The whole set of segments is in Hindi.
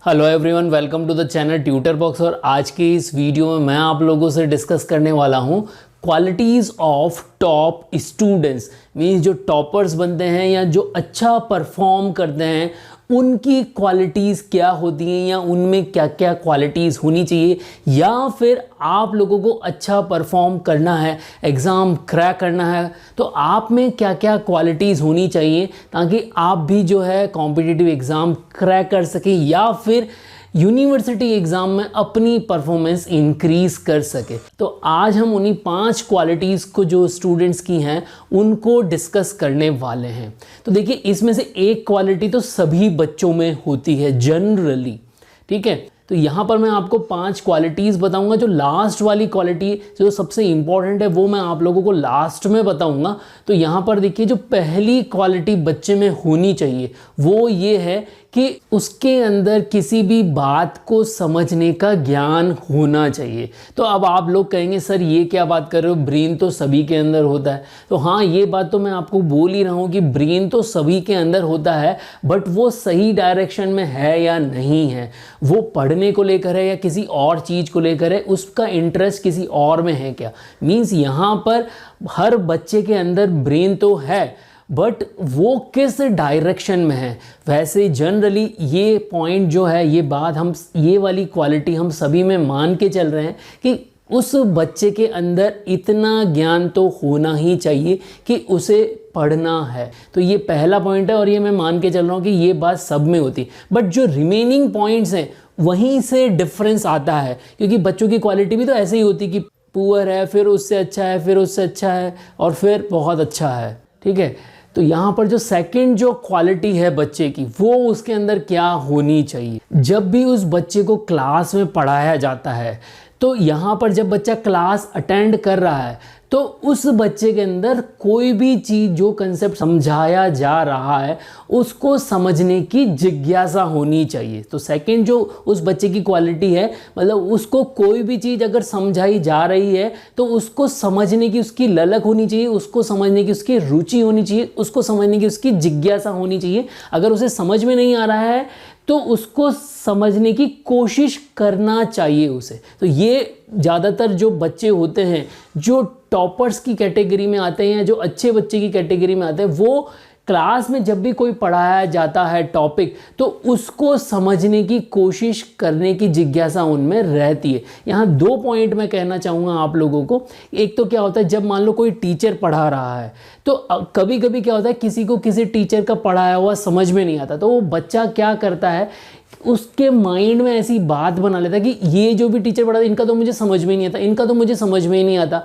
Hello everyone, welcome to the channel Tutor Box. और आज की इस वीडियो में मैं आप लोगों से डिस्कस करने वाला हूँ qualities of top students. Means जो टॉपर्स बनते हैं या जो अच्छा परफॉर्म करते हैं उनकी क्वालिटीज़ क्या होती हैं या उनमें क्या क्या क्वालिटीज़ होनी चाहिए, या फिर आप लोगों को अच्छा परफॉर्म करना है, एग्ज़ाम क्रैक करना है तो आप में क्या क्या क्वालिटीज़ होनी चाहिए ताकि आप भी जो है कॉम्पिटिटिव एग्ज़ाम क्रैक कर सकें या फिर यूनिवर्सिटी एग्ज़ाम में अपनी परफॉर्मेंस इंक्रीज़ कर सके। तो आज हम उन्हीं 5 क्वालिटीज़ को जो स्टूडेंट्स की हैं उनको डिस्कस करने वाले हैं। तो देखिए, इसमें से एक क्वालिटी तो सभी बच्चों में होती है जनरली, ठीक है। तो यहाँ पर मैं आपको 5 क्वालिटीज़ बताऊंगा। जो लास्ट वाली क्वालिटी जो सबसे इम्पॉर्टेंट है वो मैं आप लोगों को लास्ट में बताऊंगा। तो यहाँ पर देखिए, जो पहली क्वालिटी बच्चे में होनी चाहिए वो ये है कि उसके अंदर किसी भी बात को समझने का ज्ञान होना चाहिए। तो अब आप लोग कहेंगे सर ये क्या बात कर रहे हो, ब्रेन तो सभी के अंदर होता है। तो हाँ, ये बात तो मैं आपको बोल ही रहा हूँ कि ब्रेन तो सभी के अंदर होता है, बट वो सही डायरेक्शन में है या नहीं है, वो पढ़ने को लेकर है या किसी और चीज़ को लेकर है, उसका इंटरेस्ट किसी और में है क्या। मीन्स यहाँ पर हर बच्चे के अंदर ब्रेन तो है, बट वो किस डायरेक्शन में है। वैसे जनरली ये पॉइंट जो है, ये बात हम, ये वाली क्वालिटी हम सभी में मान के चल रहे हैं कि उस बच्चे के अंदर इतना ज्ञान तो होना ही चाहिए कि उसे पढ़ना है। तो ये पहला पॉइंट है और ये मैं मान के चल रहा हूँ कि ये बात सब में होती। बट जो रिमेनिंग पॉइंट्स हैं वहीं से डिफरेंस आता है, क्योंकि बच्चों की क्वालिटी भी तो ऐसे ही होती कि पुअर है, फिर उससे अच्छा है, फिर उससे अच्छा है और फिर बहुत अच्छा है, ठीक है। तो यहाँ पर जो सेकंड जो क्वालिटी है बच्चे की, वो उसके अंदर क्या होनी चाहिए। जब भी उस बच्चे को क्लास में पढ़ाया जाता है तो यहाँ पर जब बच्चा क्लास अटेंड कर रहा है तो उस बच्चे के अंदर कोई भी चीज़, जो कंसेप्ट समझाया जा रहा है उसको समझने की जिज्ञासा होनी चाहिए। तो सेकंड जो उस बच्चे की क्वालिटी है, मतलब उसको कोई भी चीज़ अगर समझाई जा रही है तो उसको समझने की उसकी ललक होनी चाहिए, उसको समझने की उसकी रुचि होनी चाहिए, उसको समझने की उसकी जिज्ञासा होनी चाहिए। अगर उसे समझ में नहीं आ रहा है तो उसको समझने की कोशिश करना चाहिए उसे। तो ये ज़्यादातर जो बच्चे होते हैं जो टॉपर्स की कैटेगरी में आते हैं या जो अच्छे बच्चे की कैटेगरी में आते हैं, वो क्लास में जब भी कोई पढ़ाया जाता है टॉपिक तो उसको समझने की कोशिश करने की जिज्ञासा उनमें रहती है। यहाँ 2 पॉइंट मैं कहना चाहूँगा आप लोगों को। एक तो क्या होता है, जब मान लो कोई टीचर पढ़ा रहा है तो कभी कभी क्या होता है, किसी को किसी टीचर का पढ़ाया हुआ समझ में नहीं आता, तो वो बच्चा क्या करता है, उसके माइंड में ऐसी बात बना लेता है कि ये जो भी टीचर पढ़ा था इनका तो मुझे समझ में ही नहीं आता, इनका तो मुझे समझ में ही नहीं आता।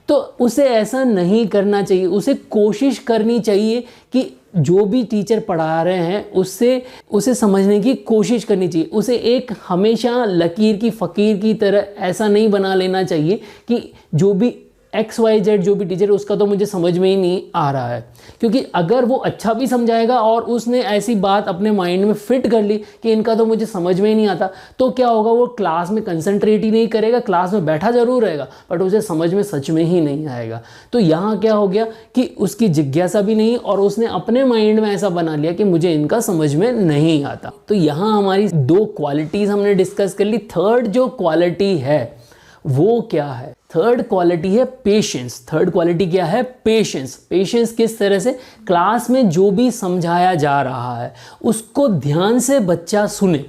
तो उसे ऐसा नहीं करना चाहिए। उसे कोशिश करनी चाहिए कि जो भी टीचर पढ़ा रहे हैं उसे समझने की कोशिश करनी चाहिए। उसे एक हमेशा लकीर की फ़कीर की तरह ऐसा नहीं बना लेना चाहिए कि जो भी XYZ जो भी टीचर है उसका तो मुझे समझ में ही नहीं आ रहा है। क्योंकि अगर वो अच्छा भी समझाएगा और उसने ऐसी बात अपने माइंड में फिट कर ली कि इनका तो मुझे समझ में ही नहीं आता, तो क्या होगा, वो क्लास में कंसंट्रेट ही नहीं करेगा, क्लास में बैठा ज़रूर रहेगा बट उसे समझ में सच में ही नहीं आएगा। तो यहाँ क्या हो गया कि उसकी जिज्ञासा भी नहीं और उसने अपने माइंड में ऐसा बना लिया कि मुझे इनका समझ में नहीं आता। तो यहाँ हमारी 2 क्वालिटीज़ हमने डिस्कस कर ली। थर्ड जो क्वालिटी है वो क्या है, थर्ड क्वालिटी है पेशेंस। थर्ड क्वालिटी क्या है, पेशेंस। पेशेंस किस तरह से, क्लास में जो भी समझाया जा रहा है उसको ध्यान से बच्चा सुने,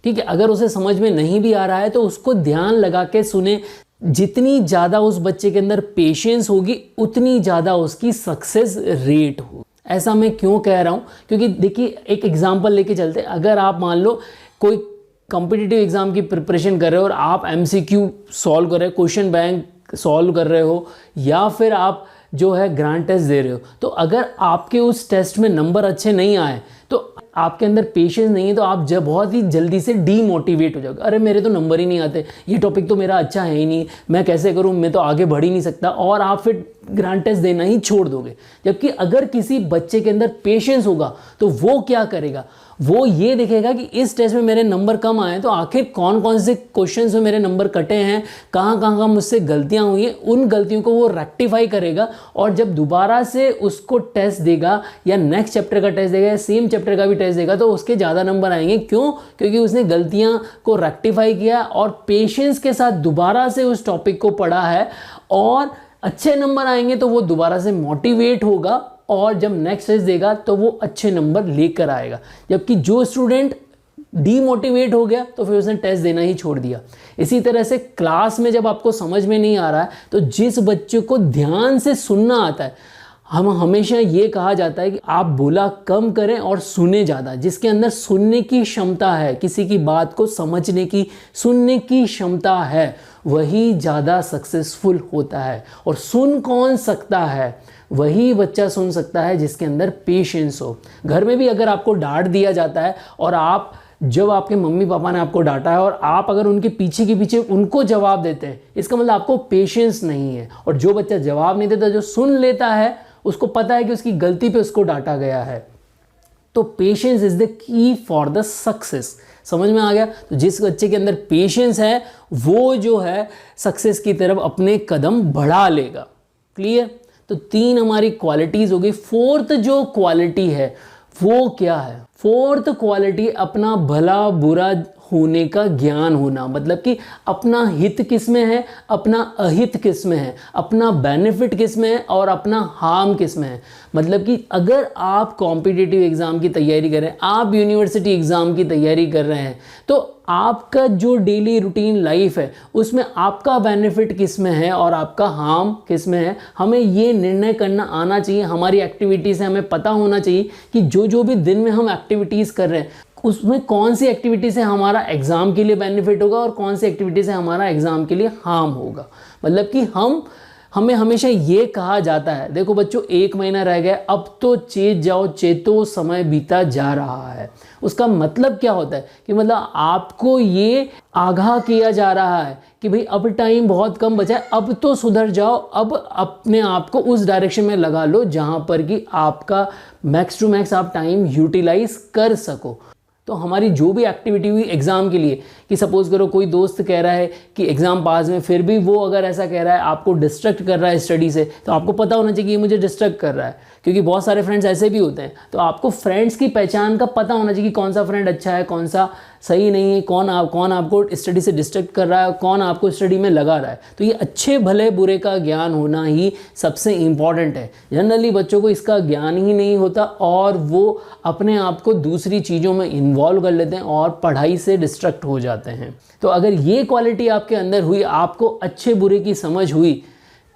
ठीक है। अगर उसे समझ में नहीं भी आ रहा है तो उसको ध्यान लगा के सुने। जितनी ज़्यादा उस बच्चे के अंदर पेशेंस होगी उतनी ज़्यादा उसकी सक्सेस रेट होगी। ऐसा मैं क्यों कह रहा हूँ, क्योंकि देखिए एक एग्जाम्पल लेके चलते। अगर आप मान लो कोई कॉम्पिटिटिव एग्ज़ाम की प्रिपरेशन कर रहे हो और आप MCQ सॉल्व कर रहे हो, क्वेश्चन बैंक सॉल्व कर रहे हो, या फिर आप जो है ग्रांड टेस्ट दे रहे हो, तो अगर आपके उस टेस्ट में नंबर अच्छे नहीं आए तो आपके अंदर पेशेंस नहीं है, तो आप जब बहुत ही जल्दी से डीमोटिवेट हो जाओगे। अरे मेरे तो नंबर ही नहीं आते, ये टॉपिक तो मेरा अच्छा है ही नहीं, मैं कैसे करूँ, मैं तो आगे बढ़ ही नहीं सकता। और आप फिर ग्रांड टेस्ट देना ही छोड़ दोगे। जबकि अगर किसी बच्चे के अंदर पेशेंस होगा तो वो क्या करेगा, वो ये देखेगा कि इस टेस्ट में मेरे नंबर कम आए तो आखिर कौन कौन से क्वेश्चंस में मेरे नंबर कटे हैं, कहाँ कहाँ मुझसे गलतियाँ हुई हैं, उन गलतियों को वो रेक्टिफाई करेगा। और जब दोबारा से उसको टेस्ट देगा या नेक्स्ट चैप्टर का टेस्ट देगा या सेम चैप्टर का भी टेस्ट देगा तो उसके ज़्यादा नंबर आएंगे। क्यों? क्योंकि उसने गलतियाँ को रेक्टिफाई किया और पेशेंस के साथ दोबारा से उस टॉपिक को पढ़ा है, और अच्छे नंबर आएंगे तो वो दोबारा से मोटिवेट होगा और जब नेक्स्ट टेस्ट देगा तो वो अच्छे नंबर लेकर आएगा। जबकि जो स्टूडेंट डीमोटिवेट हो गया तो फिर उसने टेस्ट देना ही छोड़ दिया। इसी तरह से क्लास में जब आपको समझ में नहीं आ रहा है तो जिस बच्चे को ध्यान से सुनना आता है, हम हमेशा ये कहा जाता है कि आप बोला कम करें और सुने ज़्यादा। जिसके अंदर सुनने की क्षमता है, किसी की बात को समझने की, सुनने की क्षमता है, वही ज़्यादा सक्सेसफुल होता है। और सुन कौन सकता है? वही बच्चा सुन सकता है जिसके अंदर पेशेंस हो। घर में भी अगर आपको डांट दिया जाता है और आप जब आपके मम्मी पापा ने आपको डांटा है और आप अगर उनके पीछे के पीछे उनको जवाब देते हैं, इसका मतलब आपको पेशेंस नहीं है। और जो बच्चा जवाब नहीं देता, जो सुन लेता है, उसको पता है कि उसकी गलती पे उसको डांटा गया है। तो patience is the key for the success. समझ में आ गया? तो जिस बच्चे के अंदर पेशेंस है वो जो है सक्सेस की तरफ अपने कदम बढ़ा लेगा। क्लियर? तो 3 हमारी क्वालिटीज हो गई। फोर्थ जो क्वालिटी है वो क्या है? फोर्थ क्वालिटी अपना भला बुरा होने का ज्ञान होना। मतलब कि अपना हित किस में है, अपना अहित किस में है, अपना बेनिफिट किस में है और अपना हार्म किस में है। मतलब कि अगर आप कॉम्पिटिटिव एग्ज़ाम की तैयारी कर रहे हैं, आप यूनिवर्सिटी एग्ज़ाम की तैयारी कर रहे हैं, तो आपका जो डेली रूटीन लाइफ है उसमें आपका बेनिफिट किस में है और आपका हार्म किस में है, हमें ये निर्णय करना आना चाहिए। हमारी एक्टिविटीज़ से हमें पता होना चाहिए कि जो भी दिन में हम एक्टिविटीज़ कर रहे हैं उसमें कौन सी एक्टिविटी से हमारा एग्ज़ाम के लिए बेनिफिट होगा और कौन सी एक्टिविटी से हमारा एग्ज़ाम के लिए हार्म होगा। मतलब कि हमें हमेशा ये कहा जाता है, देखो बच्चों 1 महीना रह गया, अब तो चेत जाओ, चेतो समय बीता जा रहा है। उसका मतलब क्या होता है कि मतलब आपको ये आगाह किया जा रहा है कि भाई अब टाइम बहुत कम बचा है, अब तो सुधर जाओ, अब अपने आप को उस डायरेक्शन में लगा लो जहाँ पर कि आपका मैक्स टू मैक्स आप टाइम यूटिलाइज कर सको। तो हमारी जो भी एक्टिविटी हुई एग्ज़ाम के लिए, कि सपोज़ करो कोई दोस्त कह रहा है कि एग्ज़ाम पास में, फिर भी वो अगर ऐसा कह रहा है आपको डिस्ट्रैक्ट कर रहा है स्टडी से, तो आपको पता होना चाहिए कि ये मुझे डिस्ट्रैक्ट कर रहा है। क्योंकि बहुत सारे फ्रेंड्स ऐसे भी होते हैं। तो आपको फ्रेंड्स की पहचान का पता होना चाहिए कि कौन सा फ्रेंड अच्छा है, कौन सा सही नहीं है, कौन आपको स्टडी से डिस्ट्रैक्ट कर रहा है, कौन आपको स्टडी में लगा रहा है। तो ये अच्छे भले बुरे का ज्ञान होना ही सबसे इम्पॉर्टेंट है। जनरली बच्चों को इसका ज्ञान ही नहीं होता और वो अपने आप को दूसरी चीज़ों में इन्वॉल्व कर लेते हैं और पढ़ाई से डिस्ट्रैक्ट हो जाते हैं। तो अगर ये क्वालिटी आपके अंदर हुई, आपको अच्छे बुरे की समझ हुई,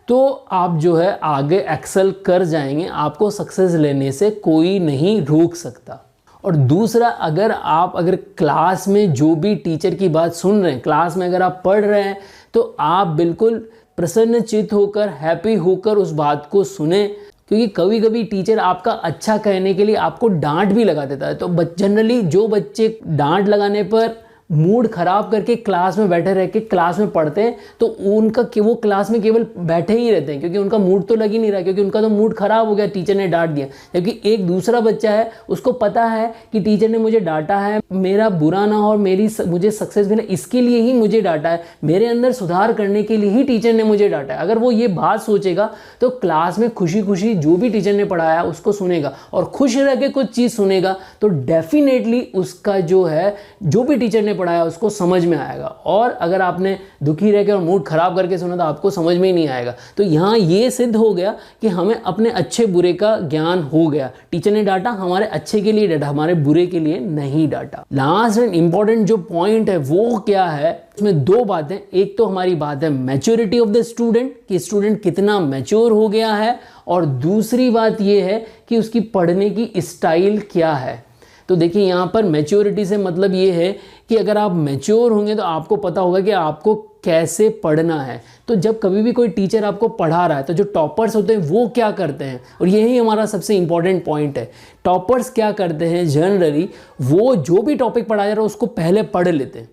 तो आप जो है आगे एक्सेल कर जाएंगे। आपको सक्सेस लेने से कोई नहीं रोक सकता। और दूसरा, अगर क्लास में जो भी टीचर की बात सुन रहे हैं, क्लास में अगर आप पढ़ रहे हैं, तो आप बिल्कुल प्रसन्नचित्त होकर, हैप्पी होकर उस बात को सुने। क्योंकि कभी कभी टीचर आपका अच्छा कहने के लिए आपको डांट भी लगा देता है। तो जनरली जो बच्चे डांट लगाने पर मूड ख़राब करके क्लास में बैठे रह के क्लास में पढ़ते हैं, तो उनका वो क्लास में केवल बैठे ही रहते हैं, क्योंकि उनका मूड तो लग ही नहीं रहा, क्योंकि उनका तो मूड ख़राब हो गया, टीचर ने डांट दिया। जबकि एक दूसरा बच्चा है, उसको पता है कि टीचर ने मुझे डांटा है, मेरा बुरा ना हो और मुझे सक्सेस मिले, इसके लिए ही मुझे डांटा है, मेरे अंदर सुधार करने के लिए ही टीचर ने मुझे डांटा है। अगर वो ये बात सोचेगा तो क्लास में खुशी खुशी जो भी टीचर ने पढ़ाया उसको सुनेगा और खुश रह के कुछ चीज़ सुनेगा, तो डेफिनेटली उसका जो भी टीचर ने पढ़ाया उसको समझ में आएगा। और अगर आपने दुखी रह के और मूड खराब करके सुना तो आपको समझ में ही नहीं आएगा। तो यहाँ ये सिद्ध हो गया कि हमें अपने अच्छे बुरे का ज्ञान हो गया। टीचर ने डांटा, हमारे अच्छे के लिए डांटा, हमारे बुरे के लिए नहीं डांटा। लास्ट एंड इंपॉर्टेंट जो पॉइंट है वो क्या है, इसमें 2 बातें। एक तो हमारी बात है मैच्योरिटी ऑफ द स्टूडेंट, कि स्टूडेंट कितना मैच्योर हो गया है, और दूसरी बात ये है कि उसकी पढ़ने की स्टाइल क्या है। तो देखिए यहाँ पर मैच्योरिटी से मतलब ये है कि अगर आप मैच्योर होंगे तो आपको पता होगा कि आपको कैसे पढ़ना है। तो जब कभी भी कोई टीचर आपको पढ़ा रहा है तो जो टॉपर्स होते हैं वो क्या करते हैं, और यही हमारा सबसे इंपॉर्टेंट पॉइंट है। टॉपर्स क्या करते हैं, जनरली वो जो भी टॉपिक पढ़ाया जा रहा है उसको पहले पढ़ लेते हैं।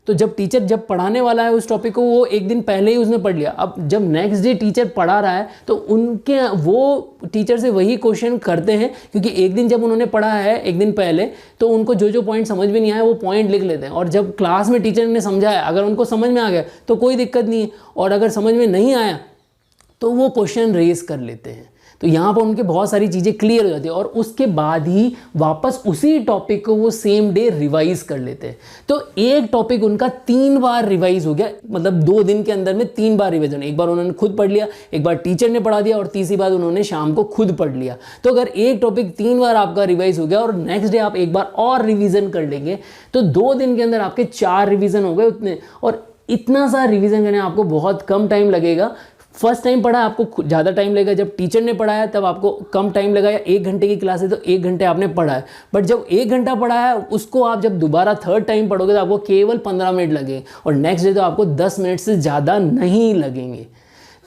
तो जब टीचर जब पढ़ाने वाला है उस टॉपिक को, वो एक दिन पहले ही उसने पढ़ लिया, अब जब नेक्स्ट डे टीचर पढ़ा रहा है तो उनके वो टीचर से वही क्वेश्चन करते हैं, क्योंकि एक दिन जब उन्होंने पढ़ा है एक दिन पहले, तो उनको जो जो पॉइंट समझ में नहीं आया वो पॉइंट लिख लेते हैं, और जब क्लास में टीचर ने समझाया अगर उनको समझ में आ गया तो कोई दिक्कत नहीं है, और अगर समझ में नहीं आया तो वो क्वेश्चन रेज कर लेते हैं। तो यहाँ पर उनके बहुत सारी चीज़ें क्लियर हो जाती है, और उसके बाद ही वापस उसी टॉपिक को वो सेम डे रिवाइज कर लेते हैं। तो एक टॉपिक उनका 3 बार रिवाइज हो गया, मतलब 2 दिन के अंदर में 3 बार रिविजन। एक बार उन्होंने खुद पढ़ लिया, एक बार टीचर ने पढ़ा दिया, और तीसरी बार उन्होंने शाम को खुद पढ़ लिया। तो अगर एक टॉपिक 3 बार आपका रिवाइज हो गया और नेक्स्ट डे आप एक बार और रिविजन कर लेंगे, तो 2 दिन के अंदर आपके 4 रिविजन हो गए उतने। और इतना सा रिविजन करने आपको बहुत कम टाइम लगेगा। फर्स्ट टाइम पढ़ा आपको ज़्यादा टाइम लगेगा, जब टीचर ने पढ़ाया तब आपको कम टाइम लगा, या 1 घंटे की क्लास है तो 1 घंटे आपने पढ़ा है। बट जब 1 घंटा पढ़ा है उसको आप जब दोबारा थर्ड टाइम पढ़ोगे तो आपको केवल 15 मिनट लगेंगे, और नेक्स्ट डे तो आपको 10 मिनट से ज़्यादा नहीं लगेंगे।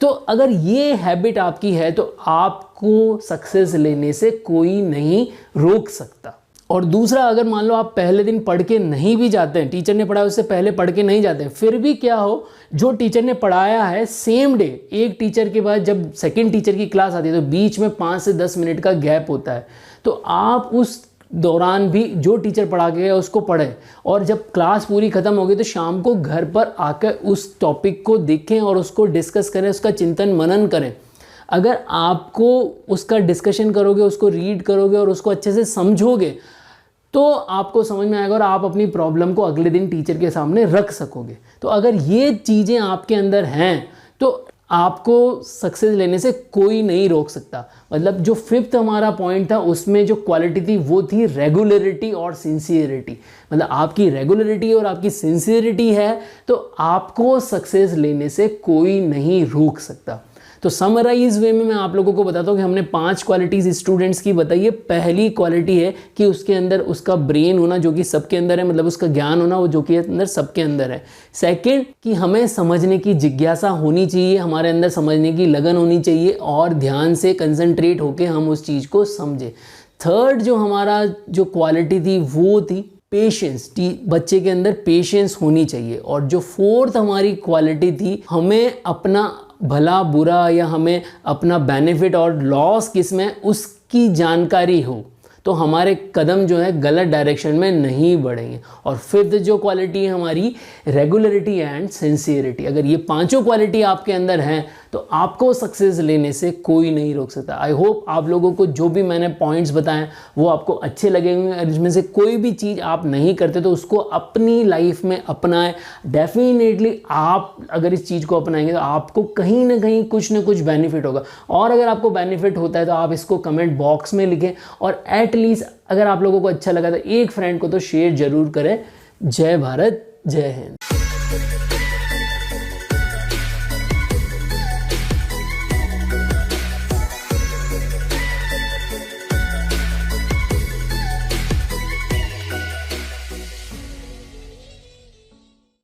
तो अगर ये हैबिट आपकी है तो आपको सक्सेस लेने से कोई नहीं रोक सकता। और दूसरा, अगर मान लो आप पहले दिन पढ़ के नहीं भी जाते हैं, टीचर ने पढ़ाया उससे पहले पढ़ के नहीं जाते हैं, फिर भी क्या हो, जो टीचर ने पढ़ाया है सेम डे, एक टीचर के बाद जब सेकंड टीचर की क्लास आती है तो बीच में 5 से 10 मिनट का गैप होता है, तो आप उस दौरान भी जो टीचर पढ़ा के गया उसको पढ़ें, और जब क्लास पूरी ख़त्म होगी तो शाम को घर पर आकर उस टॉपिक को देखें और उसको डिस्कस करें, उसका चिंतन मनन करें। अगर आपको उसका डिस्कशन करोगे, उसको रीड करोगे और उसको अच्छे से समझोगे तो आपको समझ में आएगा और आप अपनी प्रॉब्लम को अगले दिन टीचर के सामने रख सकोगे। तो अगर ये चीज़ें आपके अंदर हैं तो आपको सक्सेस लेने से कोई नहीं रोक सकता। मतलब जो 5th हमारा पॉइंट था उसमें जो क्वालिटी थी वो थी रेगुलरिटी और सिंसियरिटी। मतलब आपकी रेगुलरिटी और आपकी सिंसियरिटी है तो आपको सक्सेस लेने से कोई नहीं रोक सकता। तो समराइज वे में मैं आप लोगों को बताता हूँ कि हमने 5 क्वालिटीज़ स्टूडेंट्स की बताई है। पहली क्वालिटी है कि उसके अंदर उसका ब्रेन होना जो कि सबके अंदर है, मतलब उसका ज्ञान होना वो जो कि अंदर सबके अंदर है। सेकंड, कि हमें समझने की जिज्ञासा होनी चाहिए, हमारे अंदर समझने की लगन होनी चाहिए और ध्यान से कंसंट्रेट होकर हम उस चीज़ को समझें। थर्ड जो हमारा जो क्वालिटी थी वो थी पेशेंस। बच्चे के अंदर पेशेंस होनी चाहिए। और जो 4th हमारी क्वालिटी थी, हमें अपना भला बुरा या हमें अपना बेनिफिट और लॉस किस में उसकी जानकारी हो, तो हमारे कदम जो है गलत डायरेक्शन में नहीं बढ़ेंगे। और 5th जो क्वालिटी है हमारी रेगुलरिटी एंड सिंसियरिटी। अगर ये 5 क्वालिटी आपके अंदर हैं तो आपको सक्सेस लेने से कोई नहीं रोक सकता। आई होप आप लोगों को जो भी मैंने पॉइंट्स बताएं वो आपको अच्छे लगेंगे। और इसमें से कोई भी चीज़ आप नहीं करते तो उसको अपनी लाइफ में अपनाएं। डेफिनेटली आप अगर इस चीज़ को अपनाएंगे तो आपको कहीं ना कहीं कुछ ना कुछ बेनिफिट होगा। और अगर आपको बेनिफिट होता है तो आप इसको कमेंट बॉक्स में लिखें। और एटलीस्ट अगर आप लोगों को अच्छा लगा तो एक फ्रेंड को तो शेयर जरूर करें। जय भारत, जय हिंद।